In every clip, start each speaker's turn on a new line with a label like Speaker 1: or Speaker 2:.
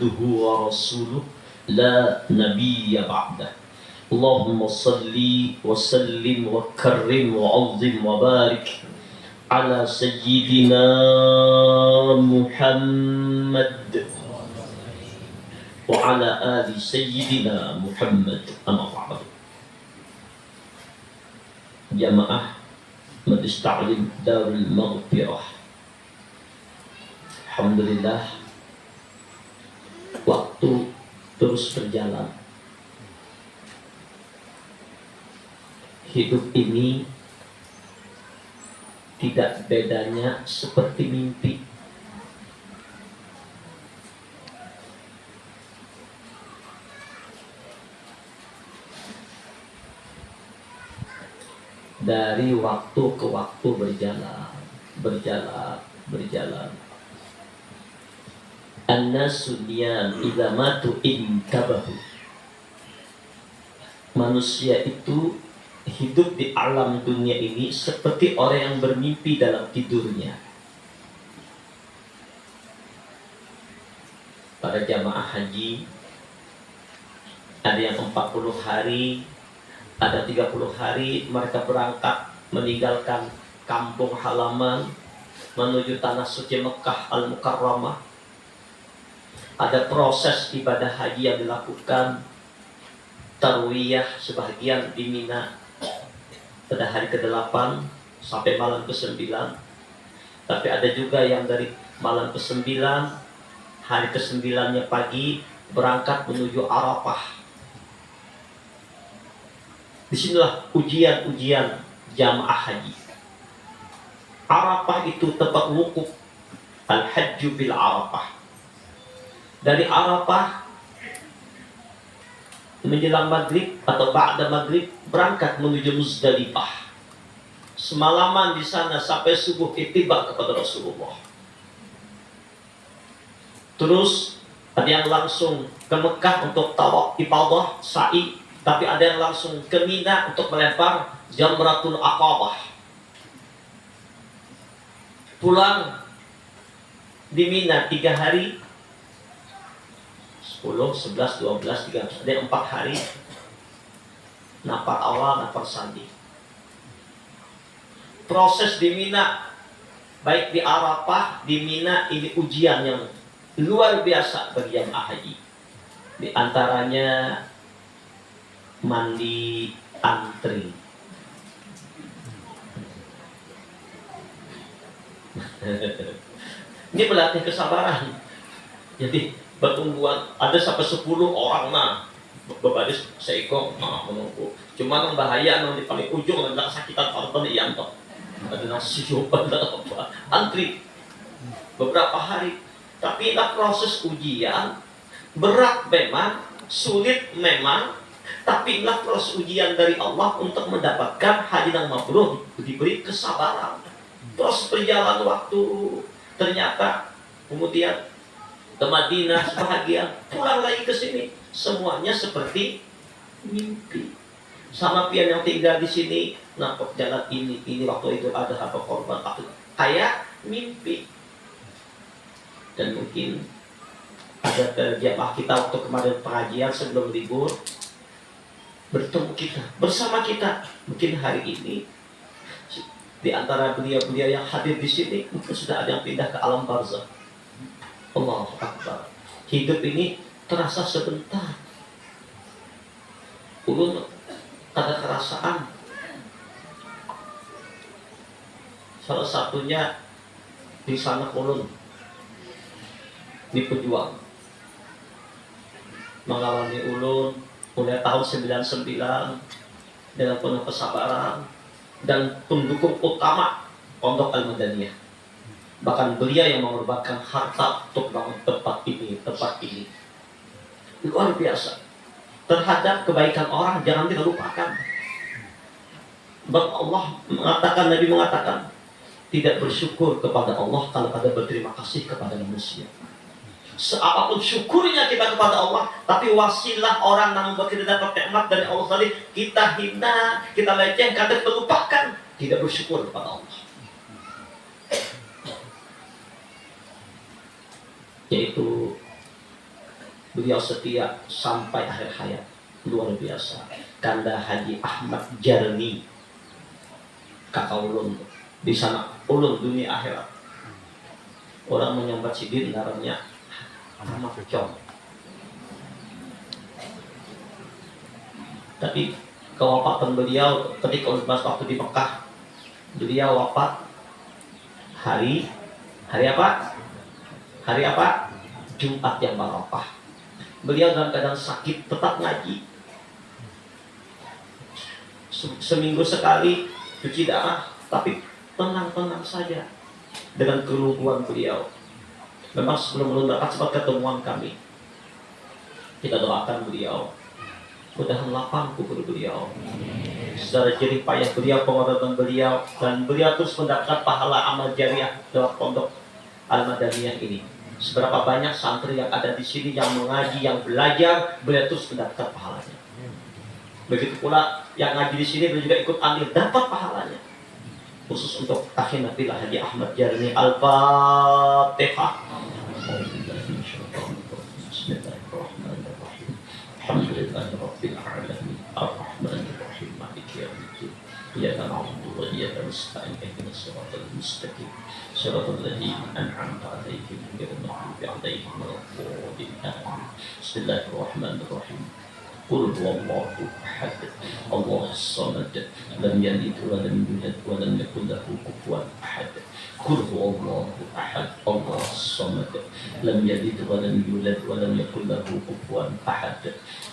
Speaker 1: abduhu wa rasuluh la nabiyya ba'dah. Allahumma salli wa sallim wa karrim wa azim wa barik ala sayyidina Muhammad wa ala ali sayyidina Muhammad. Amma ba'd. Jamaah Majlis Ta'lim Darul Maghfirah, alhamdulillah waktu terus berjalan. Hidup ini tidak bedanya seperti mimpi. Dari waktu ke waktu berjalan. An-nasu niyam idza matu intabahu. Manusia itu hidup di alam dunia ini seperti orang yang bermimpi dalam tidurnya. Para jamaah haji, ada yang 40 hari, ada 30 hari mereka berangkat meninggalkan kampung halaman menuju tanah suci Mekah Al-Mukarramah. Ada proses ibadah haji yang dilakukan, tarwiyah sebagian di Mina pada hari ke-8 sampai malam ke-9. Tapi ada juga yang dari malam ke-9, hari ke-9-nya pagi berangkat menuju Arafah. Disinilah ujian jamaah haji. Arafah itu tempat wukuf, al-hajju bil Arafah. Dari Arafah menjelang maghrib atau ba'da maghrib berangkat menuju Muzdalifah. Semalaman di sana sampai subuh ittiba kepada Rasulullah. Terus ada yang langsung ke Mekah untuk tawaf ifadah, sa'i. Tapi ada yang langsung ke Mina untuk melempar Jamratul Aqabah. Pulang di Mina 3 hari, 10, 11, 12, 13, ada yang 4 hari. Nafar awal, nafar sandi. Proses di Mina, baik di Arafah, di Mina, ini ujian yang luar biasa bagi jamaah haji. Di antaranya mandi antri. Ini melatih kesabaran. Jadi pertumbuhan ada sampai 10 orang berbaris seekor menunggu. Cuma yang bahaya di paling ujung ada kesakitan korban yang toh. Ada nasi coba apa antri beberapa hari. Tapi proses ujian berat memang, sulit memang. Tapi inilah proses ujian dari Allah untuk mendapatkan haji yang mabrur, diberi kesabaran. Terus berjalan waktu, ternyata kemudian ke Madinah sebahagian, pulang lagi ke sini, semuanya seperti mimpi. Sama pian yang tinggal di sini, nampak jalan ini waktu itu ada apa korban, kayak mimpi. Dan mungkin ada jamaah kita waktu kemarin pengajian sebelum libur, bertemu kita, bersama kita. Mungkin hari ini di antara beliau-beliau yang hadir di sini mungkin sudah ada yang pindah ke alam barzakh. Allahu Akbar. Hidup ini terasa sebentar. Ulun ada kerasaan. Salah satunya di sana ulun di Pejuang. Mengalami ulun mulai tahun 99 dengan penuh kesabaran dan pendukung utama Pondok Al-Madaniyah. Bahkan beliau yang mengorbankan harta untuk bangun tempat ini. Luar biasa. Terhadap kebaikan orang jangan kita lupakan. Sebab Allah mengatakan, Nabi mengatakan, tidak bersyukur kepada Allah kalau ada berterima kasih kepada manusia. Seapapun syukurnya kita kepada Allah, tapi wasilah orang yang membuat kita dapat nikmat dari Allah tadi, kita hina, kita lecehkan, kita lupakan, tidak bersyukur kepada Allah. Yaitu Beliau setia sampai akhir hayat. Luar biasa. Kanda Haji Ahmad Jarni, kakak ulun di sana, ulun dunia akhirat. Orang menyambat sidin namanya Ahmad Cong. Tapi kewafatan beliau ketika waktu di Mekah, beliau wafat hari apa? Hari apa? Jumat yang barokah. Beliau dalam keadaan sakit tetap ngaji. Seminggu sekali cuci darah, tapi tenang-tenang saja dengan kelumpuhan beliau. Memang sebelum berangkat sempat ketemuan kami. Kita doakan beliau, mudah-mudahan lapang kubur beliau. Secara jerih payah beliau, pengorbanan beliau, dan beliau terus mendapat pahala amal jariah dalam pondok Al-Madaniyah ini. Seberapa banyak santri yang ada di sini yang mengaji, yang belajar, beliau terus mendapat pahalanya. Begitu pula yang ngaji di sini beliau juga ikut ambil, dapat pahalanya. Khusus untuk akhi Nabi Haji Ahmad Jarni. Al-Fatihah. Bismillahirrahmanirrahim. Alhamdulillahirabbil alamin. Ar-Rahmanir Rahim. Maliki yaumiddin. Iyyaka na'budu wa iyyaka nasta'in. Ihdinas siratal mustaqim. Siratal ladzina an'amta 'alaihim ghairil maghdubi 'alaihim waladdallin. Bismillahirrahmanirrahim. Qul huwallahu ahad, Allahus samad, lam yalid wa lam yulad wa lam yakul lahu kufuwan ahad. Qul huwallahu ahad, Allahus samad, lam yalid wa lam yulad wa lam yakul lahu kufuwan ahad.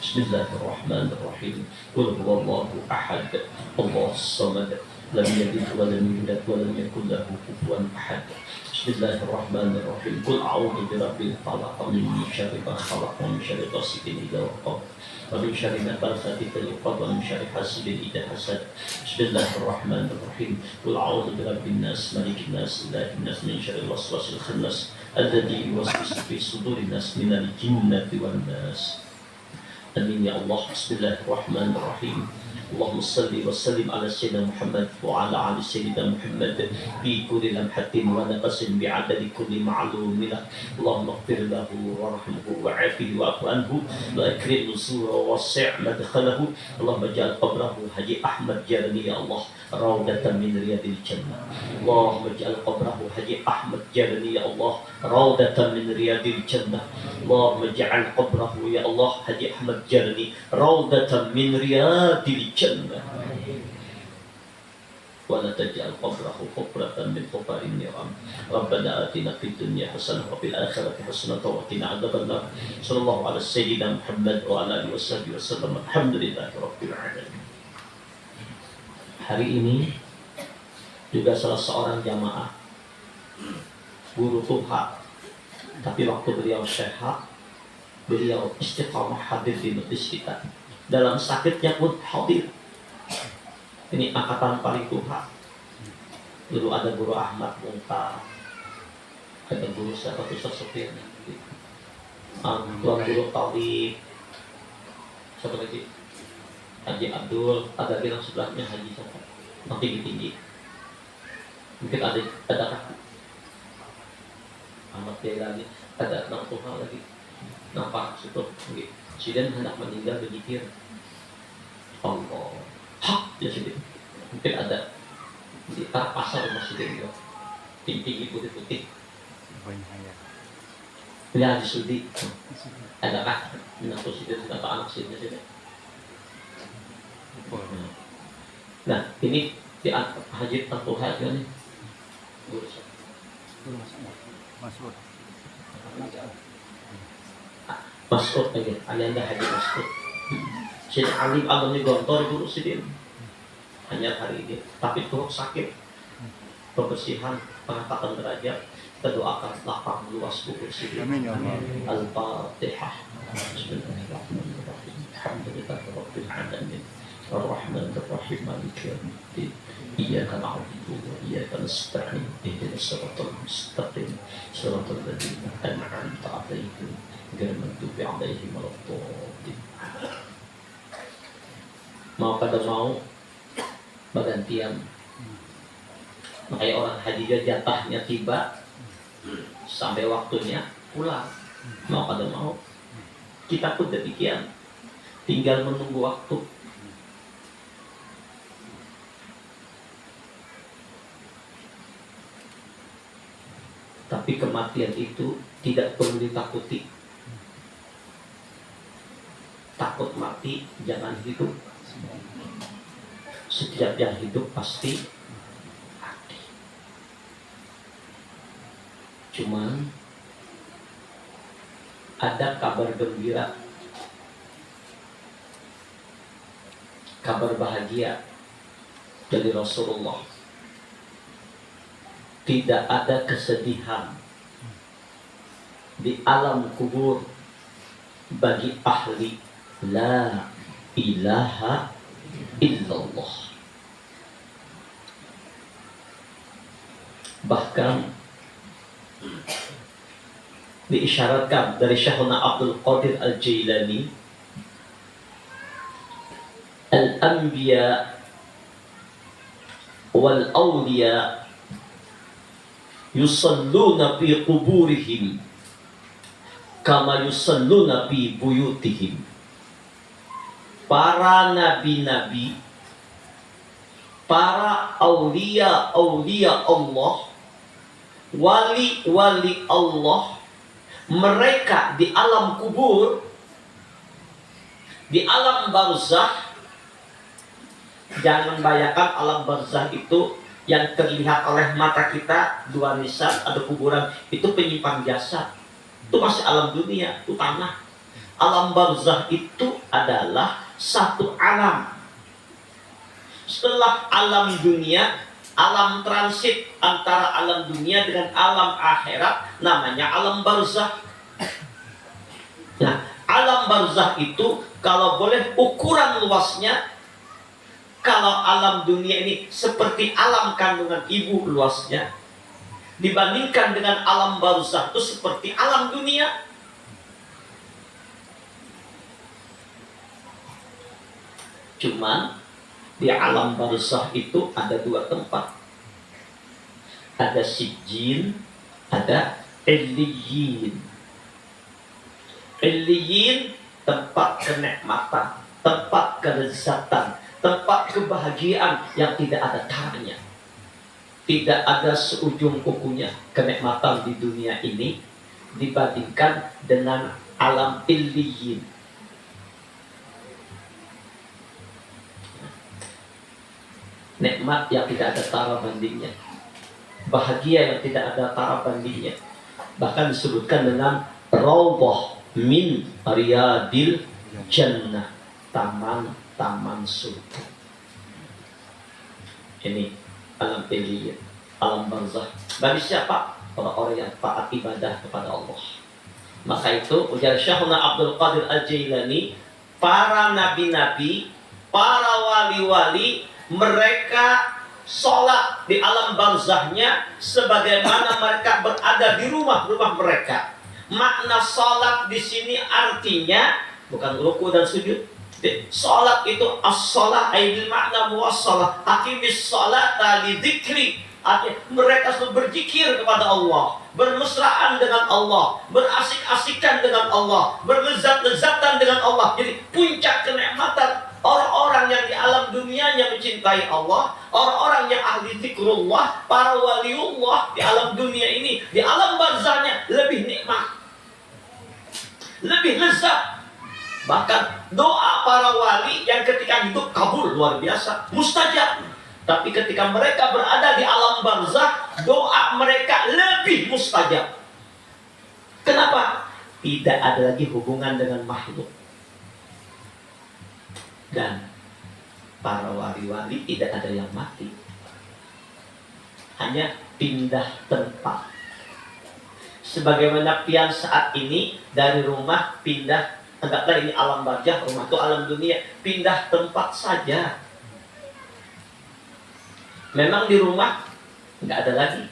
Speaker 1: Bismillahirrahmanirrahim. Qul huwallahu ahad, Allahus samad, lam yalid wa lam yulad wa lam yakul lahu kufuwan ahad. Bismillahirrahmanirrahim. Qul a'udzu birabbil falaq, min syarri ma khalaq, min syarri ghasiqin idza waqab, wa min syarri nafathati fil 'uqad, wa min syarri hasidin idza hasad. Bismillahirrahmanirrahim. Qul a'udzu birabbin nas, malikin nas, ilahin nas, min syarril waswasil khannas, alladzi yuwaswisu fi sudurin nas, minal jinnati wan nas. Amin ya Allah. Bismillahirrahmanirrahim. Allahumma salli wa sallim ala sayyidina Muhammad wa ala ali sayyidina Muhammad bi kulli lamhatin wa naqasin bi adadi kulli ma'lumin. Allahumma ighfir lahu warhamhu wa'afihi wa'fu anhu wa akrim nuzula wa wasi' madkhalahu. Allahumma ij'al qabrahu Haji Ahmad Jarni ya Allah raudatan min riyadil jannah. Allahumma ij'al qabrahu Haji Ahmad Jarni ya Allah raudatan min riyadil jannah. Allahumma ij'al qabrahu ya Allah Haji Ahmad Jarni raudatan min riyadil jannah. ولا تجعل قبره حفرة من حفر النيران. ربنا آتنا في الدنيا حسنة وفي الآخرة حسنة وقنا عذاب النار. صلى الله على سيدنا محمد وعلى آله وصحبه وسلم. الحمد لله رب العالمين. Hari ini juga salah seorang jamaah guru Tuhan, tapi waktu beliau sehat, beliau istiqamah hadir di majlis kita. Dalam sakitnya pun hadir. Ini angkatan paling tua. Dulu ada guru Ahmad Muntah, ada guru siapa tuh Sofyan, tuan guru Talib, siapa lagi? Haji Abdul, ada bilang sebelahnya Haji siapa? Yang tinggi-tinggi. Mungkin ada kaki. Ahmad Belani, ada enam Tuhan lagi. Nampak situ, Siden hendak meninggal berzikir. Allah, hak ya Siden. Mungkin ada di pasar rumah Siden itu, tinggi putih-putih. Ya di Sudi, ada kah? Minat Siden, kata anak Siden Siden. Nah ini di Haji Tantuh Haji ini. Mas'ud lagi, ayahnya Haji Mas'ud. Syed Alim Agung Gontor guru Sidin. Hanya hari ini, tapi turut sakit. Pembersihan, pengangkatan derajat, kita doakan lapang luas kubur Sidin. Al-Fatihah. Bismillahirrahmanirrahim. Alhamdulillahirabbil alamin. Ar-Rahmanir Rahim. Maliki yaumiddin. Iyyaka na'budu wa iyyaka nasta'in. Ihdinas siratal mustaqim. Siratal ladzina an'amta 'alaihim ghairil maghdubi 'alaihim waladdallin. Mau kada mau bergantian. Makanya orang haji jatahnya tiba sampai waktunya pulang. Mau kada mau Kita pun demikian, tinggal menunggu waktu. Tapi kematian itu tidak perlu ditakuti. Takut mati, jangan hidup. Setiap yang hidup pasti mati. Cuman ada kabar gembira, kabar bahagia dari Rasulullah. Tidak ada kesedihan di alam kubur bagi ahli la ilaha illallah. Bahkan diisyaratkan dari Syekhuna Abdul Qadir Al-Jailani, al-anbiya wal awliya yusalluna fi quburihim kama yusalluna fi buyutihim. Para nabi-nabi, para aulia-aulia Allah, wali-wali Allah, mereka di alam kubur, di alam barzakh. Jangan bayangkan alam barzakh itu yang terlihat oleh mata kita, dua nisan, ada kuburan, itu penyimpan jasad. Itu masih alam dunia, itu tanah. Alam barzakh itu adalah satu alam. Setelah alam dunia, alam transit antara alam dunia dengan alam akhirat, namanya alam barzakh. Nah, alam barzakh itu kalau boleh ukuran luasnya, kalau alam dunia ini seperti alam kandungan ibu luasnya, dibandingkan dengan alam barzakh itu seperti alam dunia. Cuman di alam barzakh itu ada dua tempat. Ada sijjin, ada illiyin. Illiyin tempat kenikmatan, tempat kelezatan, tempat kebahagiaan yang tidak ada taranya. Tidak ada seujung kukunya kenikmatan di dunia ini dibandingkan dengan alam illiyin. Nikmat yang tidak ada tara bandingnya, bahagia yang tidak ada tara bandingnya. Bahkan disebutkan dengan raudhah min riyadil jannah, taman surga. Ini alam illiyin, alam barzakh. Bagi siapa? Orang-orang yang taat ibadah kepada Allah. Maka itu ujar Syekhuna Abdul Qadir Al-Jailani, para nabi-nabi, para wali-wali, mereka sholat di alam barzakhnya sebagaimana mereka berada di rumah-rumah mereka. Makna sholat di sini artinya bukan ruku dan sujud. Sholat itu as-sholah bil makna muwassalah. Aqimis sholata li dzikri. Artinya mereka selalu berzikir kepada Allah, bermesraan dengan Allah, berasik-asikan dengan Allah, berlezat-lezatan dengan Allah. Jadi puncak kenikmatan orang-orang yang di alam dunia yang mencintai Allah, orang-orang yang ahli zikrullah, para waliullah di alam dunia ini, di alam barzakhnya lebih nikmat, lebih lezat. Bahkan doa para wali yang ketika hidup kabul luar biasa, mustajab. Tapi ketika mereka berada di alam barzakh, doa mereka lebih mustajab. Kenapa? Tidak ada lagi hubungan dengan makhluk. Dan para wali-wali tidak ada yang mati, hanya pindah tempat. Sebagaimana pian saat ini dari rumah pindah, anggaplah ini alam barzakh, rumah itu alam dunia, pindah tempat saja. Memang di rumah nggak ada lagi,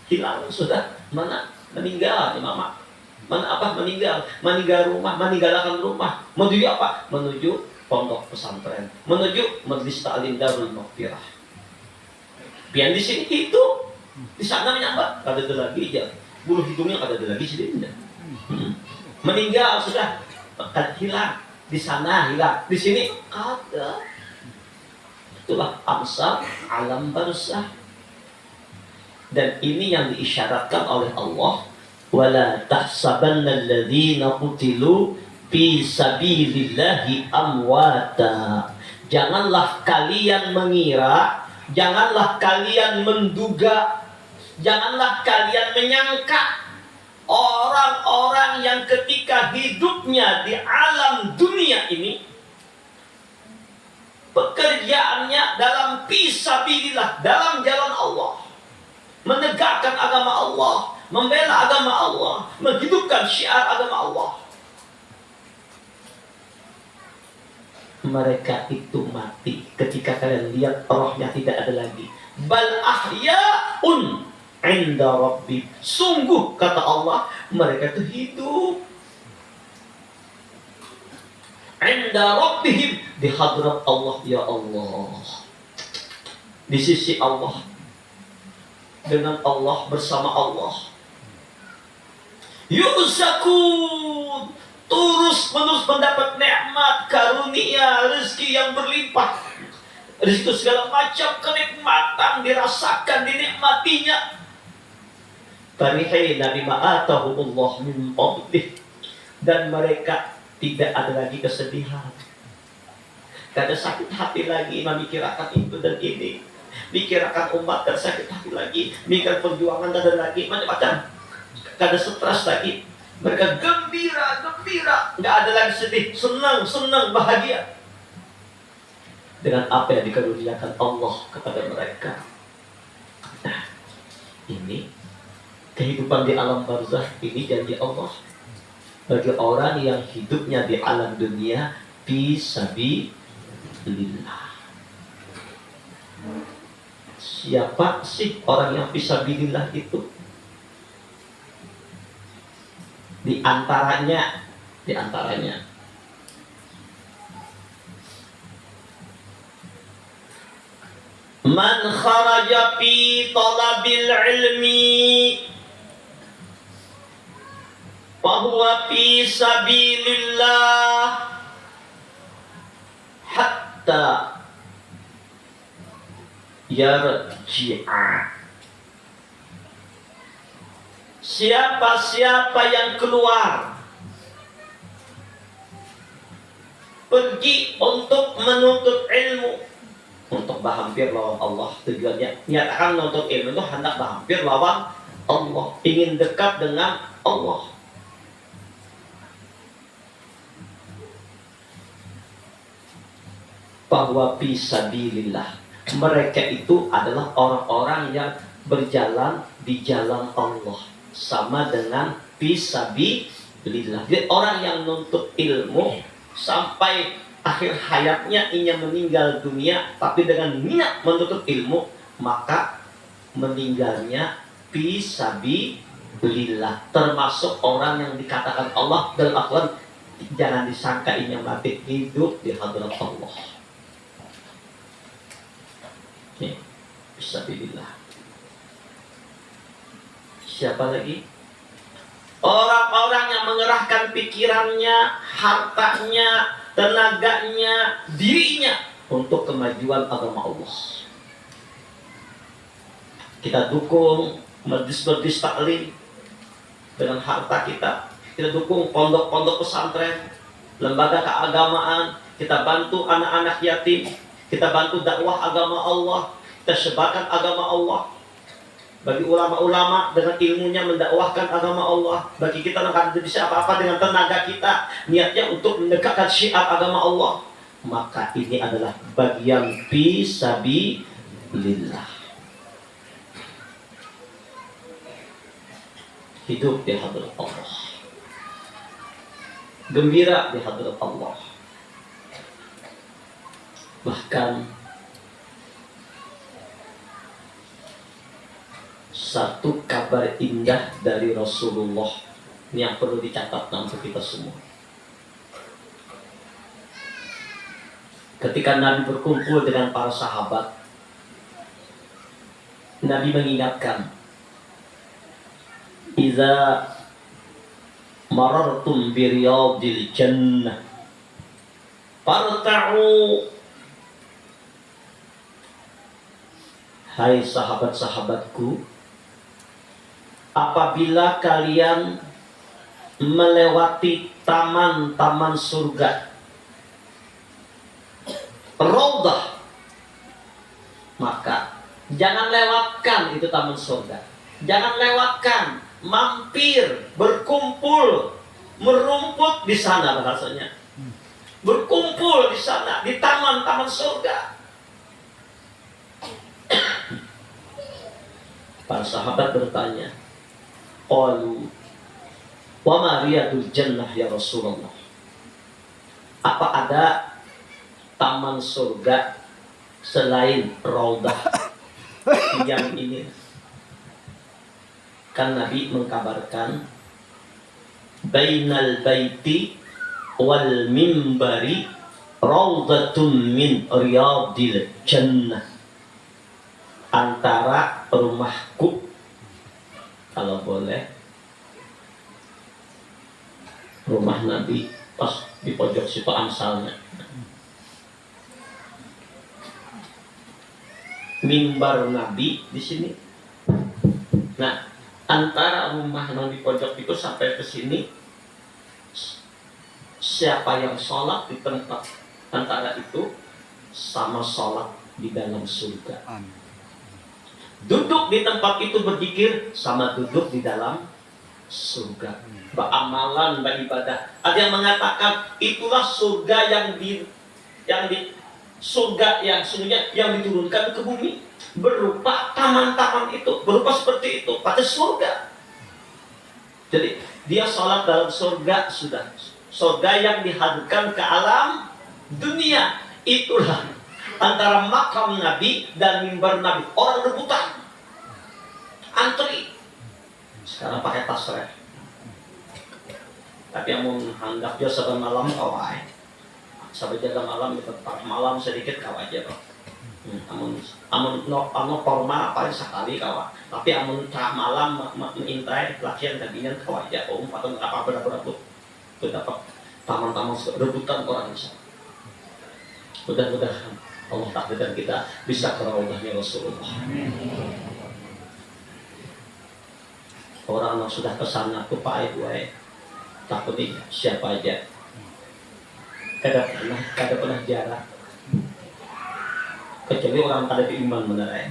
Speaker 1: hilang sudah, mana meninggal ya mama, mana apa meninggal rumah, meninggalkan rumah, menuju apa? Menuju pondok pesantren, menuju majelis ta'lim Darul Maghfirah. Pian di sini itu, di sana menyambat, kada ada lagi ya, bulu hidungnya kada ada lagi sini. Meninggal sudah, akan hilang. Di sana hilang, di sini ada. Itulah amsal alam barzah. Dan ini yang diisyaratkan oleh Allah, wala tahsabanna alladzina qutilu fi sabilillahi amwata. Janganlah kalian mengira, janganlah kalian menduga, janganlah kalian menyangka orang-orang yang ketika hidupnya di alam dunia ini pekerjaannya dalam fisabilillah, dalam jalan Allah, menegakkan agama Allah, membela agama Allah, menghidupkan syiar agama Allah, mereka itu mati ketika kalian lihat rohnya tidak ada lagi. Bal ahya'un inda rabbi. Sungguh kata Allah, mereka itu hidup inda rabbihim, di hadrat Allah. Ya Allah, di sisi Allah, dengan Allah, bersama Allah. Yurzakun, terus menerus mendapat nikmat, karunia, rezeki yang berlimpah, rezeki segala macam kenikmatan dirasakan, dinikmatinya. Farihina bima atahumullah min fadlih, dan mereka tidak ada lagi kesedihan, tidak ada sakit hati lagi memikirkan itu dan ini, mikirkan umat dan sakit hati lagi, mikirkan perjuangan dan ada lagi macam-macam, tidak ada stres lagi. Mereka gembira, nggak ada lagi sedih, senang, bahagia dengan apa yang dikaruniakan Allah kepada mereka. Nah, ini kehidupan di alam barzah, ini janji Allah bagi orang yang hidupnya di alam dunia fisabilillah. Siapa sih orang yang fisabilillah itu? Di antaranya man kharaja fi talabil ilmi fahuwa fi sabilillah hatta yarji'a. Siapa-siapa yang keluar pergi untuk menuntut ilmu, untuk berhampir lawan Allah, tujuannya nyatakan menuntut ilmu itu hendak berhampir lawan Allah, ingin dekat dengan Allah. Bahwa fisabilillah, mereka itu adalah orang-orang yang berjalan di jalan Allah, sama dengan fisabilillah. Jadi orang yang nuntut ilmu sampai akhir hayatnya ingin meninggal dunia tapi dengan niat menuntut ilmu, maka meninggalnya fisabilillah, termasuk orang yang dikatakan Allah dalam Al-Quran, jangan disangka ini mati, hidup di hadirat Allah. Fisabilillah. Siapa lagi? Orang-orang yang mengerahkan pikirannya, hartanya, tenaganya, dirinya untuk kemajuan agama Allah. Kita dukung majlis-majlis taklim dengan harta kita. Kita dukung pondok-pondok pesantren, lembaga keagamaan. Kita bantu anak-anak yatim. Kita bantu dakwah agama Allah. Kita sebarkan agama Allah. Bagi ulama-ulama dengan ilmunya mendakwahkan agama Allah. Bagi kita yang tidak bisa apa-apa dengan tenaga kita, niatnya untuk mendekatkan syiar agama Allah. Maka ini adalah bagian fisabilillah. Hidup di hadirat Allah, gembira di hadirat Allah. Bahkan satu kabar indah dari Rasulullah ini yang perlu dicatat untuk kita semua. Ketika Nabi berkumpul dengan para sahabat, Nabi mengingatkan, "Idza marartum bi riyadil jannah farta'u. Hai sahabat-sahabatku, apabila kalian melewati taman-taman surga, Raudhah, maka jangan lewatkan itu taman surga. Jangan lewatkan, mampir, berkumpul, merumput di sana bahasanya. Berkumpul di sana, di taman-taman surga. Para sahabat bertanya, qalu wa ma riyadul jannah ya Rasulullah? Apa ada taman surga selain Raudhah yang ini? Kan Nabi mengkabarkan, bainal baiti wal mimbari raudhatun min riyadil jannah. Antara rumahku, kalau boleh, rumah Nabi pas di pojok situ amsalnya, mimbar Nabi di sini. Nah, antara rumah Nabi pojok itu sampai ke sini, siapa yang sholat di tempat antara itu sama sholat di dalam surga. Duduk di tempat itu berzikir sama duduk di dalam surga. Beramalan, beribadah. Ada yang mengatakan itulah surga yang di surga yang sungguhnya yang diturunkan ke bumi, berupa taman-taman itu, berupa seperti itu pada surga. Jadi dia sholat dalam surga, sudah surga yang dihadirkan ke alam dunia. Itulah antara makam Nabi dan mimbar Nabi. Orang rebutan, antri. Sekarang pakai tasreh. Tapi yang mau handak dia saban malam kawai. Sampai jaga malam di tempat malam sedikit kawai aja bro. Amun formal paling sekali kawai. Tapi amun cah malam mengintai latihan tadinya kawai aja. Atau apa benar-benar tuh dapat taman-taman rebutan orang Islam. Mudah-mudahan Allah takdirkan kita bisa ke Raudhahnya Rasulullah. Orang yang sudah kesana tuh Pak Ibu, takut nih siapa aja. Kada pernah jarak. Kecuali orang kada beriman benar ya.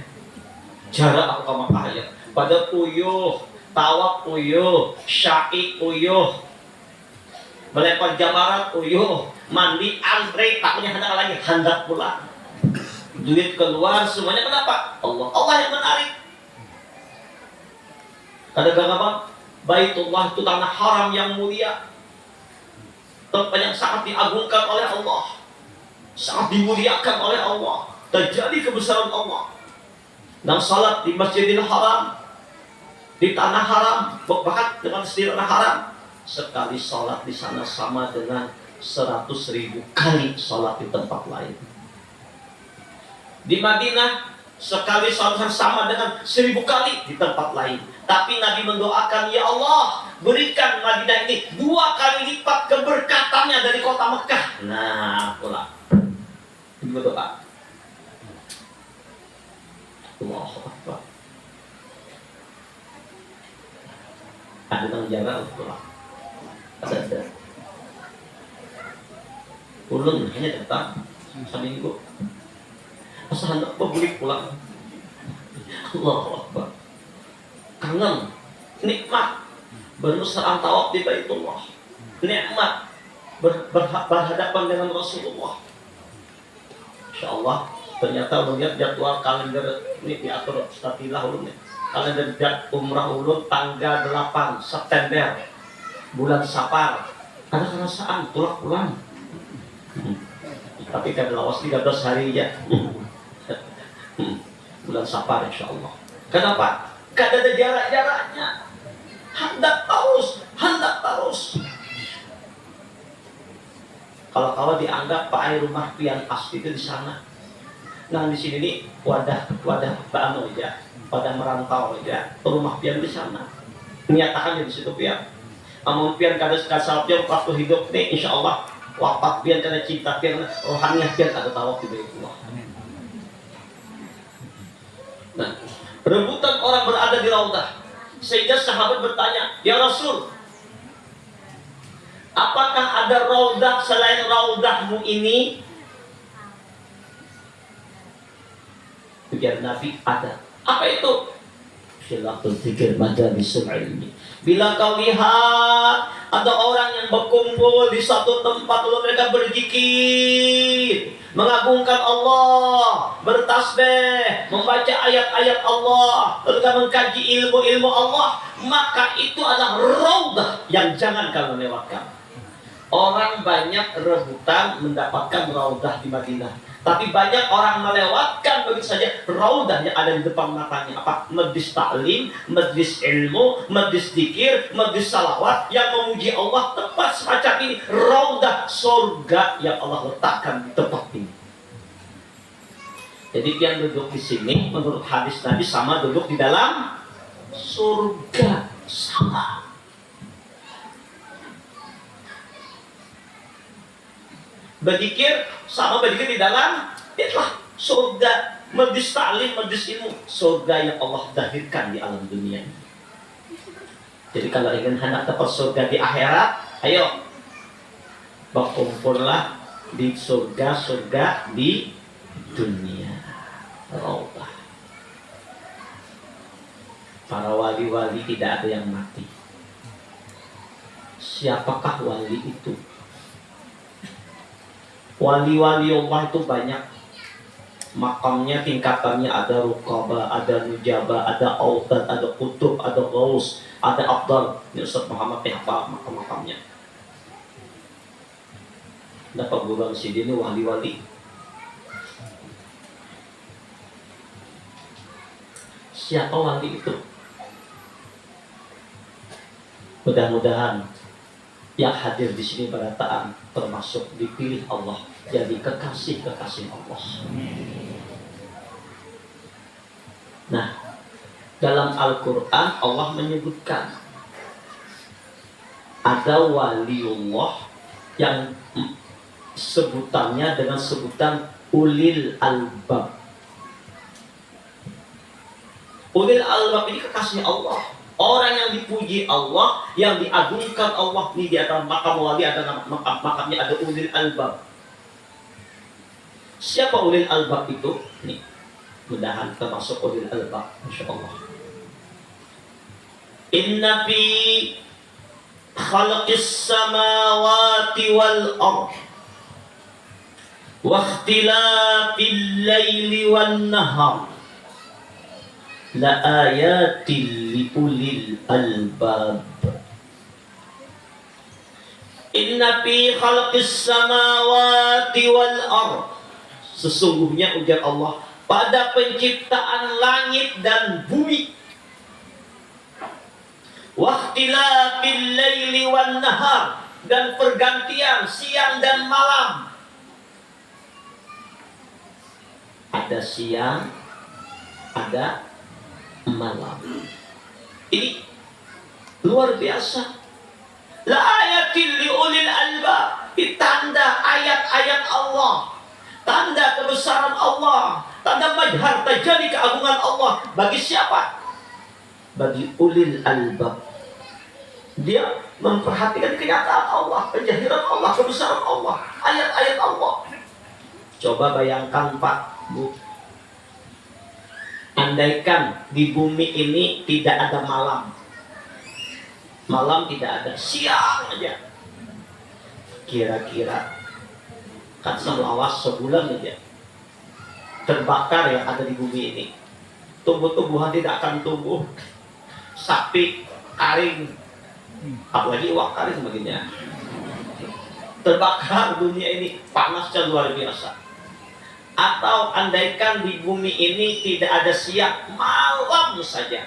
Speaker 1: Jarak aku ke Makkah ya. Pada puyuh, tawaf puyuh, syai puyuh, melempar jamarat puyuh, mandi antre, takutnya hendak lagi, hendak pulang. Duit keluar semuanya, kenapa? Allah yang menarik. Kadang-kadang apa? Baitullah itu tanah haram yang mulia, tempat yang sangat diagungkan oleh Allah, sangat dimuliakan oleh Allah, terjadi kebesaran Allah. Dan salat di Masjidil Haram, di tanah haram, bahkan dengan tanah haram, sekali salat di sana sama dengan 100.000 kali salat di tempat lain. Di Madinah sekali salat sama dengan 1.000 kali di tempat lain. Tapi Nabi mendoakan, ya Allah, berikan Madinah ini 2 kali lipat keberkatannya dari kota Mekah. Nah, pula itu berdoa. Allahu Akbar. Ada tanggung jawab pula. Ada. Ulun hanya datang seminggu. Asal hendak beli pulang. Allahu Akbar. Kangen, nikmat berserang tawaf di Baitullah, nikmat berhadapan dengan Rasulullah. Insyaallah ternyata melihat jadwal kalender ini diatur statilah ulun nih. Kalender umrah ulun tanggal 8 September bulan Safar. Ada kerasaan tulak pulang. Tapi kada lawas 13 hari ya. Bulan Safar insyaallah. Kenapa? Kada ada jarak-jaraknya. Hendak terus. Kalau dianggap Pak rumah pian asli itu di sana. Nah di sini nih wadah bano aja, wadah merantau aja, rumah pian di sana. Menyatakan di situ pian. Amun pian kada kasal pian waktu hidup nih insyaallah wafat pian karena cinta pian rohaniah pian ada tawaf di Baitullah. Nah, rebutan orang berada di Raudah sehingga sahabat bertanya, "Ya Rasul, apakah ada Raudah selain Raudahmu ini?" Ujar Nabi, "Ada." "Apa itu?" "Silatul zikir majalisul ilmi." Bila kau lihat ada orang yang berkumpul di satu tempat lalu mereka berzikir, mengagungkan Allah, bertasbih, membaca ayat-ayat Allah, lalu mengkaji ilmu-ilmu Allah, maka itu adalah raudah yang jangan kau lewatkan. Orang banyak rebutan mendapatkan raudah di Madinah, tapi banyak orang melewatkan begitu saja raudah yang ada di depan matanya. Apa? Majlis taklim, majlis ilmu, majlis zikir, majlis salawat yang memuji Allah, tempat semacam ini raudah surga yang Allah letakkan di tempat ini. Jadi yang duduk di sini menurut hadis Nabi sama duduk di dalam surga, sama. Berzikir sama berzikir di dalam itulah surga. Majlis ta'lim, majlis ilmu, surga yang Allah lahirkan di alam dunia. Jadi kalau ingin hendak dapat surga di akhirat, ayo berkumpullah di surga-surga di dunia. Raudah. Para wali-wali tidak ada yang mati. Siapakah wali itu? Wali-wali Allah itu banyak. Makamnya, tingkatannya ada Ruqabah, ada Nujabah, ada Autad, ada Qutub, ada Ghaus, ada Abdal. Ini Ustaz Muhammad apa makam-makamnya. Dapat bulan sini ini wali-wali. Siapa wali itu? Mudah-mudahan yang hadir di sini pada taat termasuk dipilih Allah jadi kekasih-kekasih Allah. Nah, dalam Al-Quran Allah menyebutkan ada waliullah yang sebutannya dengan sebutan ulil albab. Ulil albab ini kekasih Allah. Orang yang dipuji Allah, yang diagungkan Allah. Ini di antara makam wali ada makamnya ada ulil albab. Siapa ulil albab itu? Nih, mudahan termasuk ulil albab, insyaallah. Inna fi khalqis samawati wal ardh wa ikhtilafil laili wan nahar la ayatil li ulil albab. Inna fi khalqis samawati wal ardh, sesungguhnya ujar Allah pada penciptaan langit dan bumi, wa ikhtilafil laili wan nahar, dan pergantian siang dan malam. Ada siang, ada malam. Ini luar biasa. La ayatil li ulil albab, tanda ayat-ayat Allah, tanda kebesaran Allah, tanda majhar terjadi keagungan Allah. Bagi siapa? Bagi ulil albab. Dia memperhatikan kenyataan Allah, penjahiran Allah, kebesaran Allah, ayat-ayat Allah. Coba bayangkan Pak, Bu, andaikan di bumi ini tidak ada malam, malam tidak ada, siang aja, kira-kira kan selawas sebulan aja terbakar yang ada di bumi ini. Tumbuh-tumbuhan tidak akan tumbuh, sapi karing, apalagi iwak karing sebagainya. Terbakar dunia ini, panasnya luar biasa. Atau andaikan di bumi ini tidak ada siang, malam saja,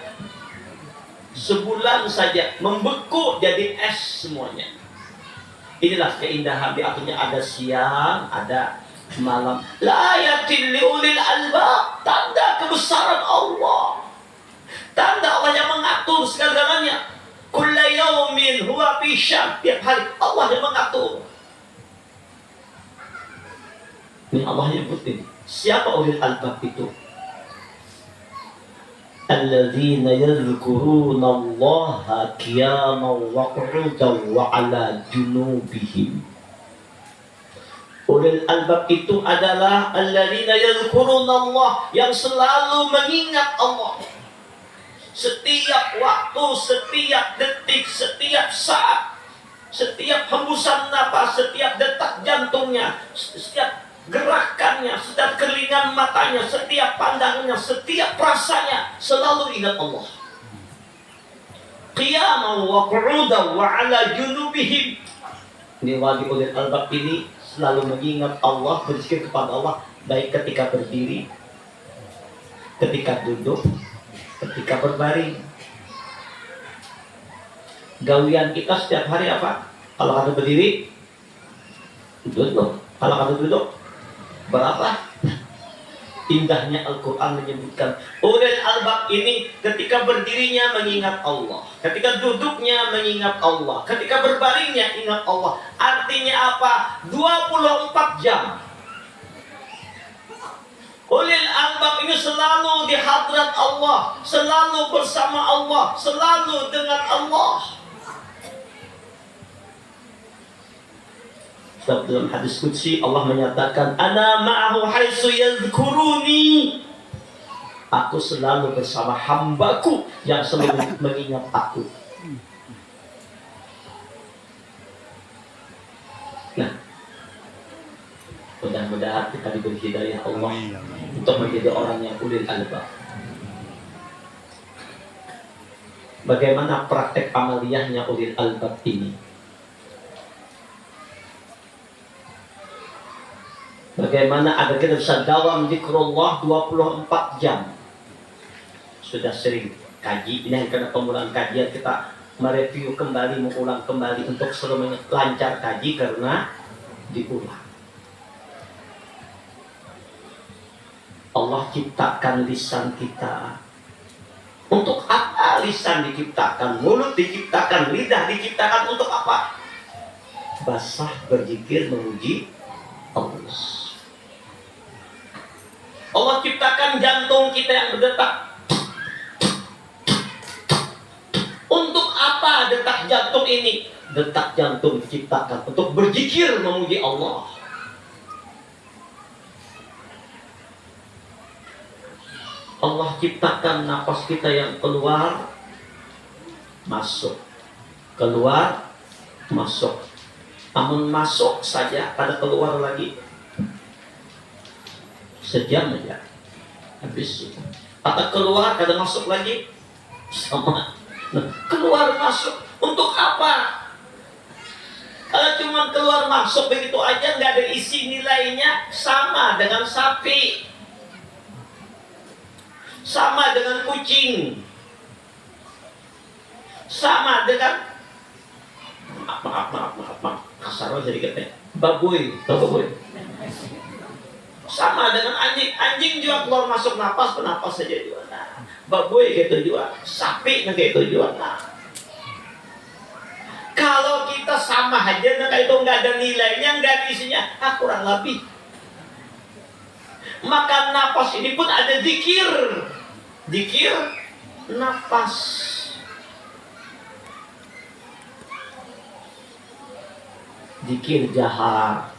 Speaker 1: sebulan saja membeku jadi es semuanya. Inilah keindahan, artinya ada siang, ada malam. La ayatil li ulil albab, tanda kebesaran Allah, tanda Allah yang mengatur segala-galanya. Kulla yaumin huwa fi syam. Tiap hari Allah yang mengatur. Ini Allah nyebutin. Siapa ulil albab itu? Alladzina yadhkuruna Allaha qiyaman wa qu'udan wa 'ala junubihim. Ulil albab itu adalah alladzina yadhkuruna Allah, yang selalu mengingat Allah. Setiap waktu, setiap detik, setiap saat, setiap hembusan napas, setiap detak jantungnya, setiap gerakannya, setiap keringan matanya, setiap pandangannya, setiap rasanya selalu ingat Allah. Qiyaman wa qu'udan wa 'ala junubihim. Ini wali ulil albab ini selalu mengingat Allah, berzikir kepada Allah, baik ketika berdiri, ketika duduk, ketika berbaring. Gawian kita setiap hari apa? Kalau kata berdiri, duduk. Kalau kata duduk, berapa? Indahnya Al-Quran menyebutkan ulil albab ini ketika berdirinya mengingat Allah, ketika duduknya mengingat Allah, ketika berbaringnya ingat Allah. Artinya apa? 24 jam ulil albab ini selalu di hadrat Allah, selalu bersama Allah, selalu dengan Allah. Sebab dalam hadis qudsi Allah menyatakan, ana ma'ahu haitsu yadhkuruni. Aku selalu bersama hambaku yang selalu mengingat aku. Nah, mudah-mudahan kita diberi hidayah Allah untuk menjadi orang yang ulil albab. Bagaimana praktek amaliyahnya ulil albab ini? Bagaimana agar kita bisa dawam zikrullah 24 jam? Sudah sering kaji, ini karena pemulaan kajian kita mereview kembali, mengulang kembali untuk selalu lancar kaji karena diulang. Allah ciptakan lisan kita. Untuk apa lisan diciptakan? Mulut diciptakan, lidah diciptakan untuk apa? Basah berzikir memuji Allah. Allah ciptakan jantung kita yang berdetak. Untuk apa detak jantung ini? Detak jantung diciptakan untuk berzikir memuji Allah. Allah ciptakan napas kita yang keluar, masuk, keluar, masuk. Namun masuk saja, pada keluar lagi sejam aja habis. Atau keluar, kadang masuk lagi sama. Nah, keluar masuk untuk apa? Kalau cuma keluar masuk begitu aja, nggak ada isi nilainya, sama dengan sapi, sama dengan kucing, sama dengan maaf, kasar aja dikit ya, baboy, sama dengan anjing juga keluar masuk napas, penapas saja juga. Nah, baboy gitu juga, sapi kayak itu juga. Nah, kalau kita sama aja, nah itu nggak ada nilainya, nggak ada isinya, kurang lebih. Maka napas ini pun ada zikir napas. Zikir jahar.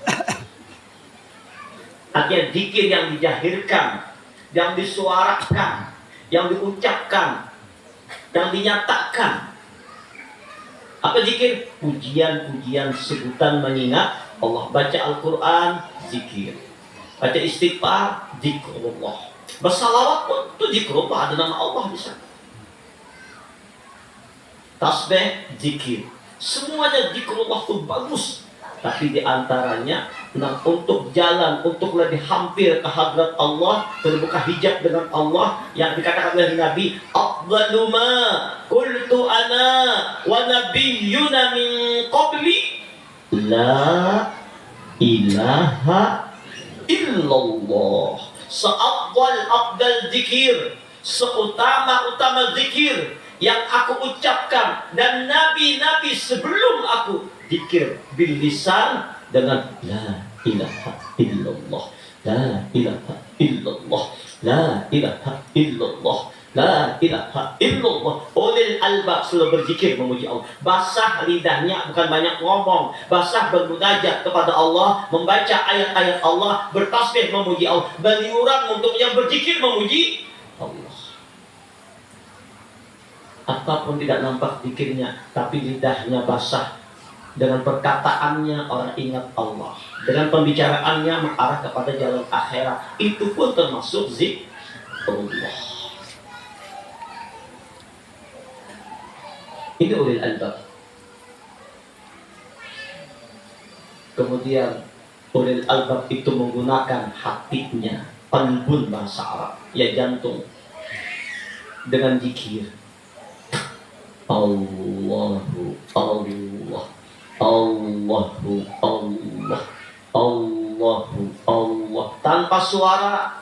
Speaker 1: Artinya zikir yang dijahirkan, yang disuarakan, yang diucapkan, yang dinyatakan. Apa zikir? Pujian-pujian, sebutan mengingat Allah. Baca Al-Quran, zikir. Baca istighfar, zikrullah. Bersalawat pun itu zikrullah, ada nama Allah di sana. Tasbih, zikir. Semuanya zikrullah itu bagus. Tapi diantaranya, nah, untuk jalan, untuk lebih hampir ke hadrat Allah, terbuka hijab dengan Allah, yang dikatakan oleh Nabi, afdalu ma qultu ana wa nabiyyuna min qabli la ilaha illallah. Seafdal zikir, seutama zikir yang aku ucapkan dan nabi-nabi sebelum aku, zikir bil lisan dengan la ilaha illallah, la ilaha illallah, la ilaha illallah, la ilaha illallah. Ulil albab selalu berzikir memuji Allah. Basah lidahnya, bukan banyak ngomong. Basah bermunajat kepada Allah, membaca ayat-ayat Allah, bertasbih memuji Allah. Baliuran untuk yang berzikir memuji Allah. Ataupun tidak nampak zikirnya, tapi lidahnya basah. Dengan perkataannya orang ingat Allah, dengan pembicaraannya mengarah kepada jalan akhirat. Itu pun termasuk zikrullah. Ini ulil albab. Kemudian ulil albab itu menggunakan hatinya, qalbun bahasa Arab, ya jantung, dengan zikir. Allahu Allah, Allahu Allah, Allahu Allah, tanpa suara.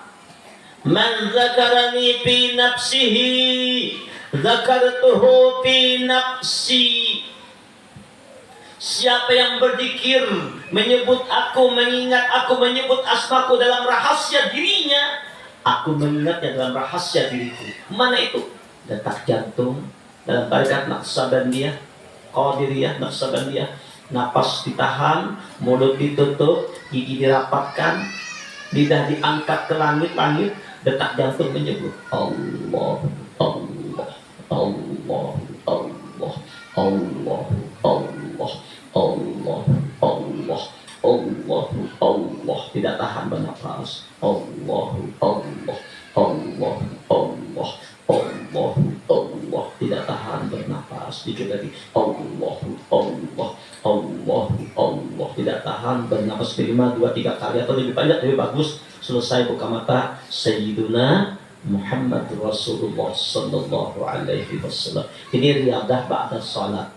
Speaker 1: Man zakarani fi nafsihi zakartuhu fi nafsi. Siapa yang berzikir, menyebut aku, mengingat aku, menyebut asmaku dalam rahasia dirinya, aku mengingatnya dalam rahasia diriku. Mana itu? Detak jantung dalam tarikat Naqsabandiyah, Qadiriyah, Naqsabandiyah. Napas ditahan, mulut ditutup, gigi dirapatkan, lidah diangkat ke langit-langit, detak jantung menyebut Allah, Allah, Allah, Allah, Allah, Allah, Allah, Allah, Allah, Allah. Tidak tahan bernafas. Allah, Allah, Allah, Allah, Allah, Allah. Tidak tahan bernafas. Dikit lagi. Allah, Allah, Allah, Allah. Tidak tahan bernafas. 5, 2, 3 kali atau lebih banyak lebih bagus. Selesai buka mata. Sayyiduna Muhammad Rasulullah Sallallahu Alaihi Wasallam. Ini riadah ba'da salat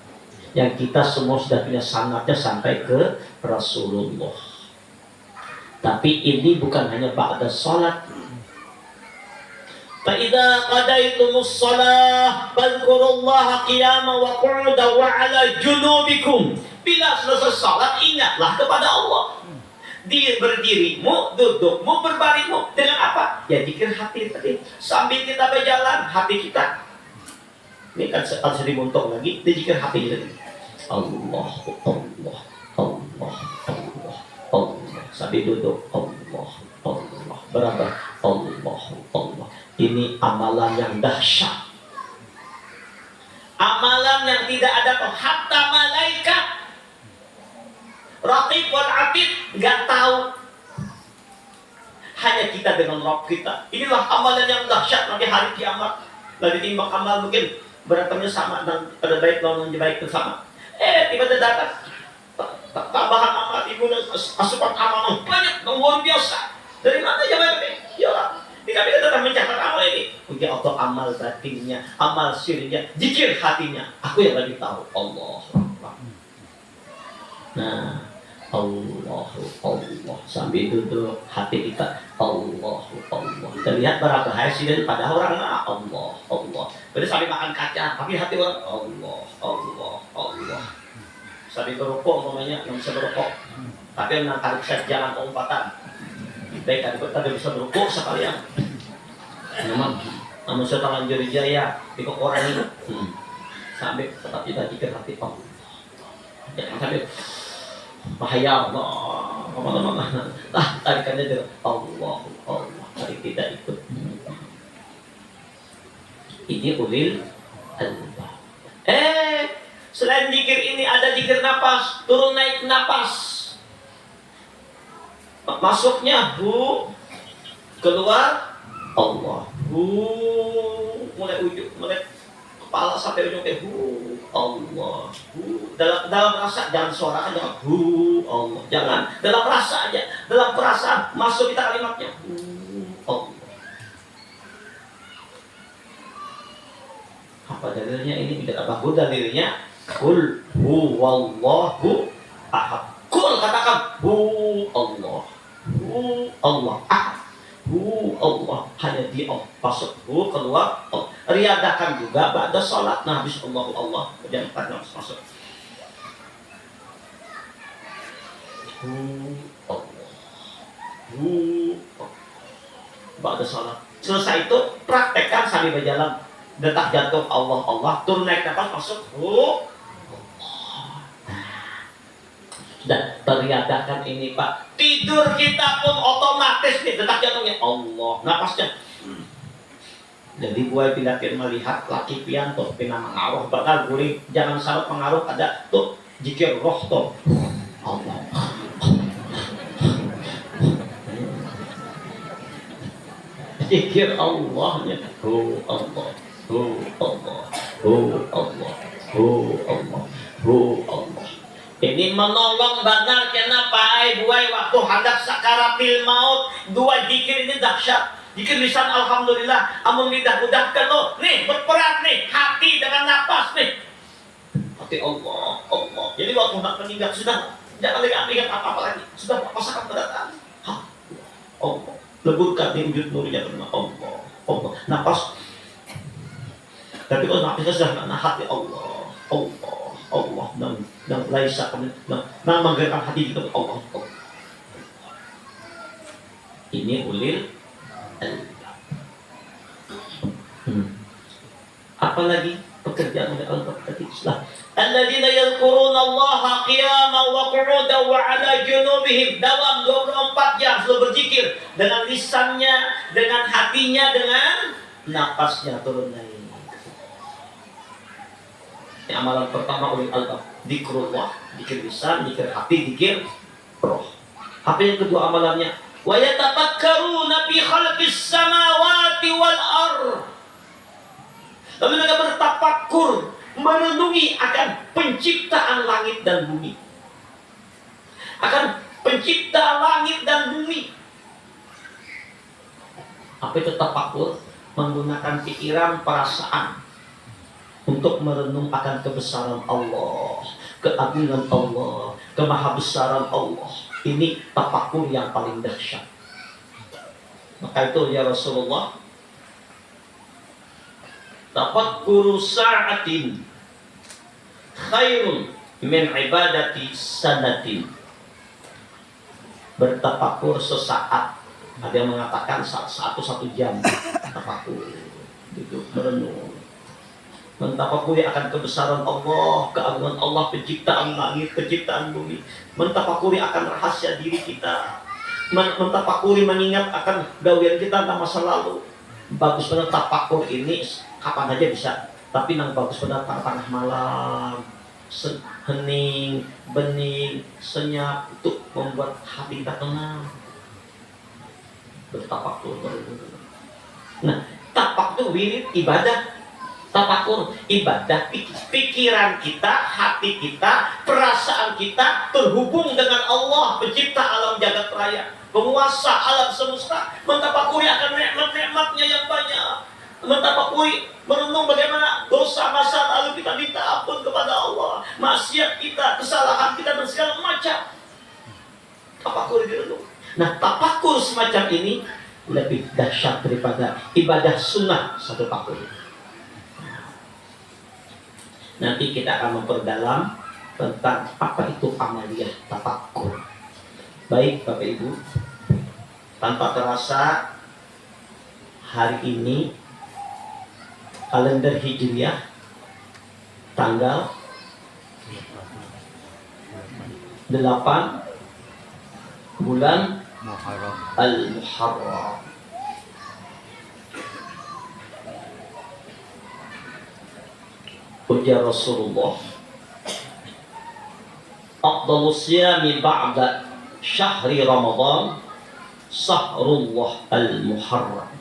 Speaker 1: yang kita semua sudah punya sanatnya sampai ke Rasulullah. Tapi ini bukan hanya ba'da salat. فَإِذَا قَضَيْتُمُ الصَّلَاةَ فَاذْكُرُوا اللَّهَ قِيَامًا وَقُعُودًا وَعَلَى جُنُوبِكُمْ. Bila selesai salat, ingatlah kepada Allah. Berdirimu, dudukmu, berbaringmu dengan apa? Ya zikir hati tadi. Sambil kita berjalan, hati kita. Ini kan harus dimuntung lagi, zikir hati tadi. Allah, Allah, Allah, Allah, Allah. Sambil duduk, Allah, Allah. Berapa? Allah, Allah. Ini amalan yang dahsyat. Amalan yang tidak ada hatta malaikat Raqib wal Atid nggak tahu. Hanya kita dengan Rabb kita. Inilah amalan yang dahsyat nanti hari kiamat. Lagi timbang amal mungkin beratnya sama dan pada baik lawan baik itu sama. Tiba-tiba datang tambahan amal, ibu asupan amal banyak, luar biasa. Dari mana jawabannya? Ya Allah. Tidak datang mencatat amal ini. Mungkin auto amal batinnya, amal sirnya, zikir hatinya. Aku yang lagi tahu. Allah. Nah, Allah, Allah. Sambil duduk hati kita Allah, Allah. Kita lihat berapa hasilnya pada orang Allah, Allah. Berarti sambil makan kaca, tapi hati orang Allah, Allah, Allah. Sambil berrokok namanya, yang bisa berrokok. Tapi yang tarik set jalan umpatan. Baik tadi bisa berrokok sekalian. Namun setelah jari jaya di orang ini sampai tetap kita zikir hati Allah. Jangan sampai bahaya Allah, kemana-mana. Tarikannya dengan Allah, Allah. Tarik tidak ikut. Ini ulil albab. Selain zikir ini ada zikir napas, turun naik napas. Masuknya hu, keluar Allah. Hu, mulai ujung, mulai kepala sampai ujung hu, Allah. Hu, dalam rasa, jangan suara aja. Hu, Allah. Jangan dalam rasa aja, dalam perasaan masuk kita kalimatnya. Hu, Allah. Apa dalilnya ini? Tidak apa dalilnya? Qul huwallahu ahad. Qul katakan hu Allah. Hu Allah ahad. Hu Allah, hanya dia Allah. Masuk hu, keluar Allah. riadakan juga ba'da sholat. Nah, habis Allah kemudian pada masuk. Allah. Ba'da sholat. Selesai itu praktekkan sambil berjalan. Detak jantung Allah, turun naik nafas masuk. Dan teriadakan ini Pak, tidur kita pun otomatis nih detak jantungnya Allah, napasnya. Jadi gue bila melihat laki pianto pina mengaruh bakal guring, jangan salah pengaruh ada tuh jikir roh tuh Allah. Jikir Allahnya Allah, Allah, Allah, Allah. Ini menolong benar. Kenapa? Buai waktu hadap sakaratil maut. Dua zikir ini dahsyat. Zikir lisan alhamdulillah, amun lidah mudahkan lo. Nih berperan nih hati dengan nafas nih. Hati Allah. Jadi waktu nak meninggal sudah jangan lagi ingat apa-apa lagi. Sudah pasangan berdatangan. Allah. Leburkan di wujud nurnya karena Allah. Nafas. Tapi kalau nafasnya sudah nak hati Allah dan laisa dan menggerakkan hati kita Allah. Ini ulil apalagi pekerjaan oleh Allah tadi sudah alladzina yadhkuruna Allah qiyaman wa qu'udan wa 'ala junubihim, dalam 24 jam selalu berzikir dengan lisannya, dengan hatinya, dengan napasnya turun naik. Ini amalan pertama oleh Allah, zikrullah, zikir lisan, zikir hati, zikir roh. Apa yang kedua amalannya? Wa yatafakkaruna fi khalqis samawati wal ardh. Lalu mereka bertafakkur, merenungi akan penciptaan langit dan bumi. Akan pencipta langit dan bumi. Apa itu tafakkur? Menggunakan pikiran, perasaan untuk merenung akan kebesaran Allah, keagungan Allah, kemahabesaran Allah. Ini tafakkur yang paling dahsyat. Maka itu ya Rasulullah, tafakkuru sa'atin khairun min ibadati sanatin. Bertafakkur sesaat, ada yang mengatakan satu jam tafakkur, itu merenung. Mentafakuri akan kebesaran Allah, keagungan Allah, penciptaan langit, penciptaan bumi. Mentafakuri akan rahasia diri kita. Mentafakuri mengingat akan gawian kita tentang masa lalu. Bagus benar tafakur ini kapan aja bisa. Tapi yang bagus benar tengah malam, hening, bening, senyap, untuk membuat hati kita tenang. Bertafakur. Nah, tapak itu wirid ibadah. Tafakur ibadah, pikiran kita, hati kita, perasaan kita terhubung dengan Allah, pencipta alam jagat raya, penguasa alam semesta. Mentafakuri akan nikmat-nikmatnya yang banyak. Mentafakuri, merenung bagaimana dosa masa lalu kita minta ampun kepada Allah, maksiat kita, kesalahan kita dan segala macam. Tafakur direnung. Nah, tafakur semacam ini lebih dahsyat daripada ibadah sunnah satu tafakur. Nanti kita akan memperdalam tentang apa itu amaliyah tafakkur. Baik Bapak Ibu, tanpa terasa hari ini kalender Hijriah tanggal 8 bulan Al-Muharram. Ujar Rasulullah, afdalus siyami ba'da syahri Ramadan sahrullah al-Muharram.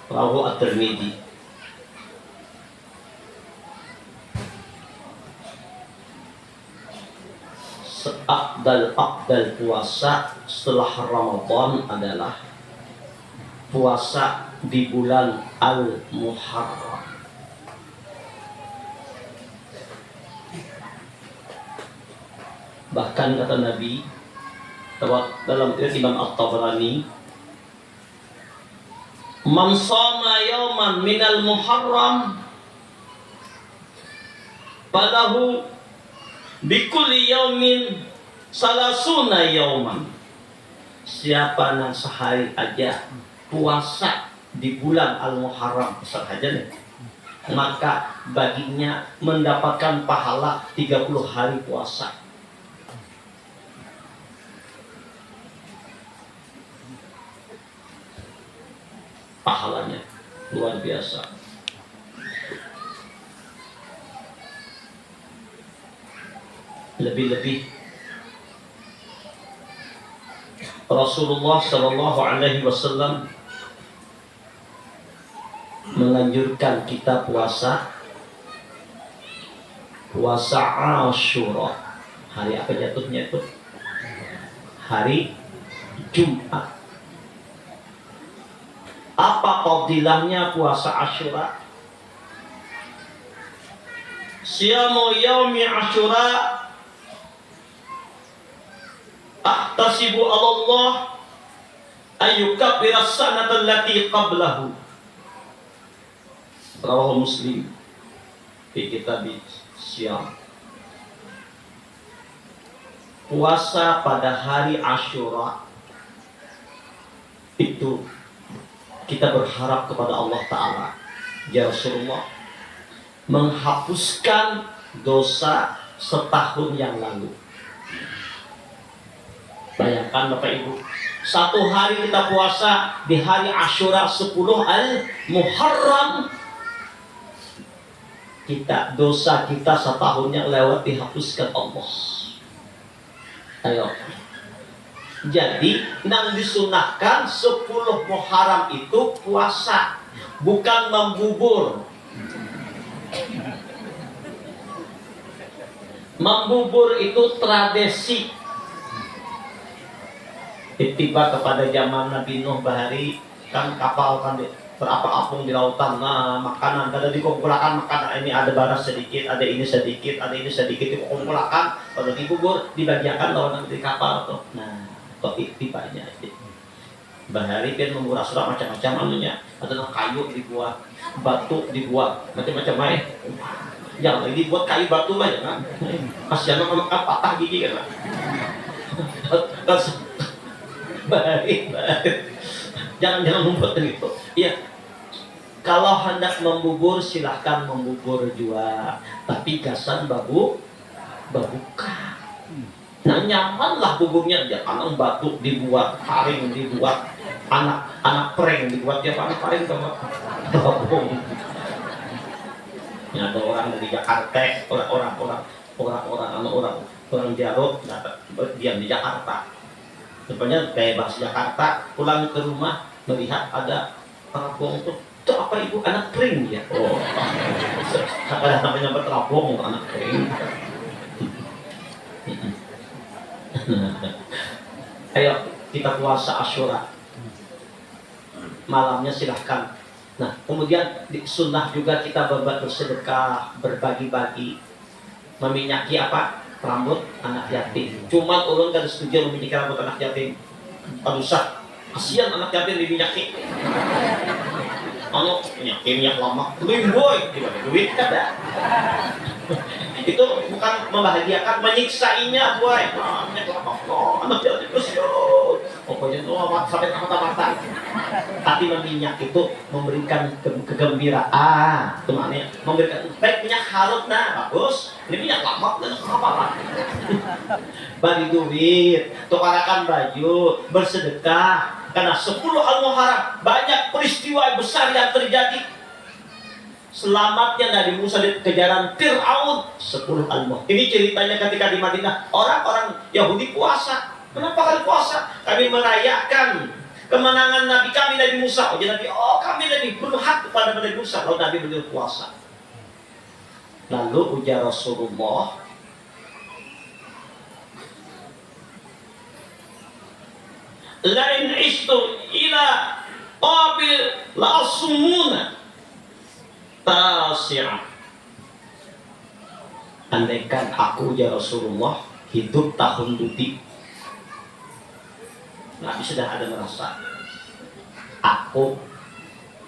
Speaker 1: Rawahu At-Tirmidzi. Seabdal puasa setelah Ramadan adalah puasa di bulan Al-Muharram. Bahkan kata Nabi dalam Imam At-Tabrani, Man shoma yawman minal muharram falahu bikulli yaumin salasuna yauman. Siapa yang sehari aja puasa di bulan Al-Muharram saja nih, maka baginya mendapatkan pahala 30 hari puasa. Pahalanya luar biasa. Lebih-lebih Rasulullah Shallallahu Alaihi Wasallam menganjurkan kita puasa Ashura. Hari apa jatuhnya itu? Hari Jumat. Apa fadilahnya puasa Ashura? Siyamu yaumi Ashura ahtasibu Allah ayyukaffira as-sanata allati qablahu. Rawahu Muslim fi kitab Syiyam. Puasa pada hari Ashura itu kita berharap kepada Allah Ta'ala, ya Rasulullah, menghapuskan dosa setahun yang lalu. Bayangkan Bapak Ibu, satu hari kita puasa di hari Ashura 10 Al-Muharram, dosa kita setahun yang lewat dihapuskan Allah. Ayo. Jadi yang disunahkan 10 Muharram itu puasa, bukan membubur. Membubur itu tradisi. Tiba kepada zaman Nabi Nuh Bahari, kan kapal kan berapa-apung di lautan. Nah, makanan kada dikumpulkan, makanan ini ada baras sedikit, ada ini sedikit, ada ini sedikit dikumpulkan, kalau dibubur dibagiakan lawan di kapal tuh. Nah, kok tibanya Bahari kan menguras sudah macam-macam anunya, ada kayu dibuat, batu dibuat, macam-macam jangan lagi dibuat kayu batu aja kan. Kasihan kalau patah gigi kan. Baik. Jangan membuat itu. Iya. Kalau hendak membubur silahkan membubur juga, tapi gasan babuka. Nah, nyamanlah buburnya, jangan batu dibuat, paring dibuat, anak pering dibuat, ya anak paring sama tepung. Ya, ada orang dari Jakarta, orang Jarot, diam di Jakarta. Sebenarnya kayak bahasa Jakarta, pulang ke rumah melihat ada terapung itu apa ibu, anak kering ya. Oh, ada namanya berterapung anak kering. Ayo kita puasa Ashura, malamnya silahkan. Nah, kemudian sunnah juga kita bersedekah, berbagi-bagi, meminyaki apa? Rambut anak yatim. Cuma ulun kan setuju meminyaki rambut anak yatim. Usah, kasihan anak yatim diminyaki. Minyak lama, boy, gimana duit kada? Itu bukan membahagiakan, menyiksainya boy. Minyak lama, anak yatim kasihan. Pokoknya itu sampai mata-mata. Tapi meminyak itu memberikan kegembiraan, temannya memberikan baik minyak halus, nah bagus. Ini minyak lama dan apa? Bagi duit, tukarakan baju, bersedekah. Karena 10 Al-Muharram banyak peristiwa besar yang terjadi. Selamatnya Nabi Musa di kejaran Fir'aun 10 Al-Muharram. Ini ceritanya ketika di Madinah orang-orang Yahudi puasa. Kenapa kalian puasa? Kami merayakan kemenangan Nabi kami Nabi Musa. Kami Nabi berhak kepada Nabi Musa. Lalu Nabi beliau puasa. Lalu ujar Rasulullah, lain istu ila qabil la asmuna tasi'ah. Andaikan aku ya Rasulullah hidup tahun duti, Nabi sudah ada merasa aku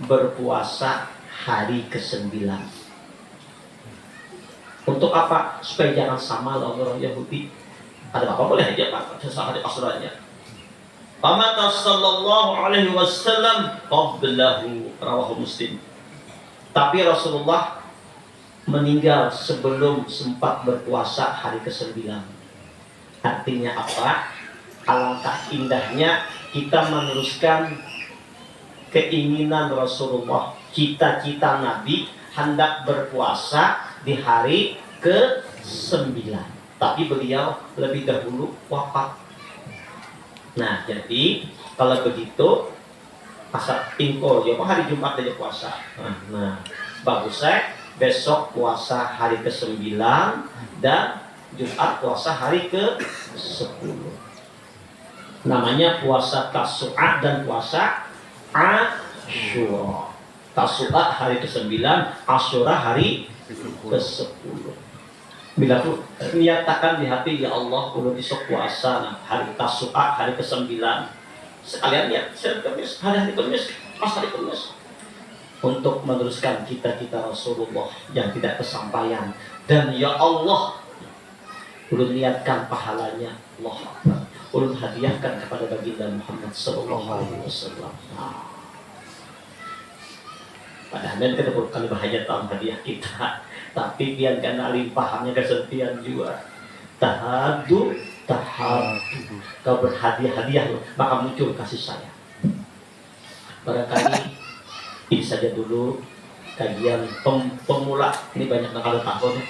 Speaker 2: berpuasa hari ke-9. Untuk apa? Supaya jangan sama orang Yahudi. Ada apa boleh aja Pak, sesuai di asurannya. Pamata sallallahu alaihi wasallam qablahu, rawahu Muslim. Tapi Rasulullah meninggal sebelum sempat berpuasa hari ke-9. Artinya apa? Alangkah indahnya kita meneruskan keinginan Rasulullah, cita-cita Nabi hendak berpuasa di hari ke-9. Tapi beliau lebih dahulu wafat. Nah, jadi kalau begitu pasal pingkol ya hari Jumat aja puasa. Nah, bagus besok puasa hari ke-9 dan Jumat puasa hari ke-10. Namanya puasa Tasu'a dan puasa Asyura. Tasu'a hari ke-9, Asyura hari ke-10. Bila pun niatakan di hati, ya Allah, kudu besok puasa hari Tasu'a hari ke-9. Sekalian ya, hari Kamis, pas hari Kamis. Untuk meneruskan cita-cita Rasulullah yang tidak kesampaian. Dan ya Allah, kudu niatkan pahalanya, Allah Akbar. Kudu hadiahkan kepada baginda Muhammad sallallahu alaihi wasallam. Padahal kita bukan bahaya dalam hadiah kita, tapi biar karena limpahannya kesetiaan juga. Tahadu, kau berhadiah-hadiah maka muncul kasih sayang. Barangkali ini saja dulu kajian pemula. Ini banyak yang kalau tahun.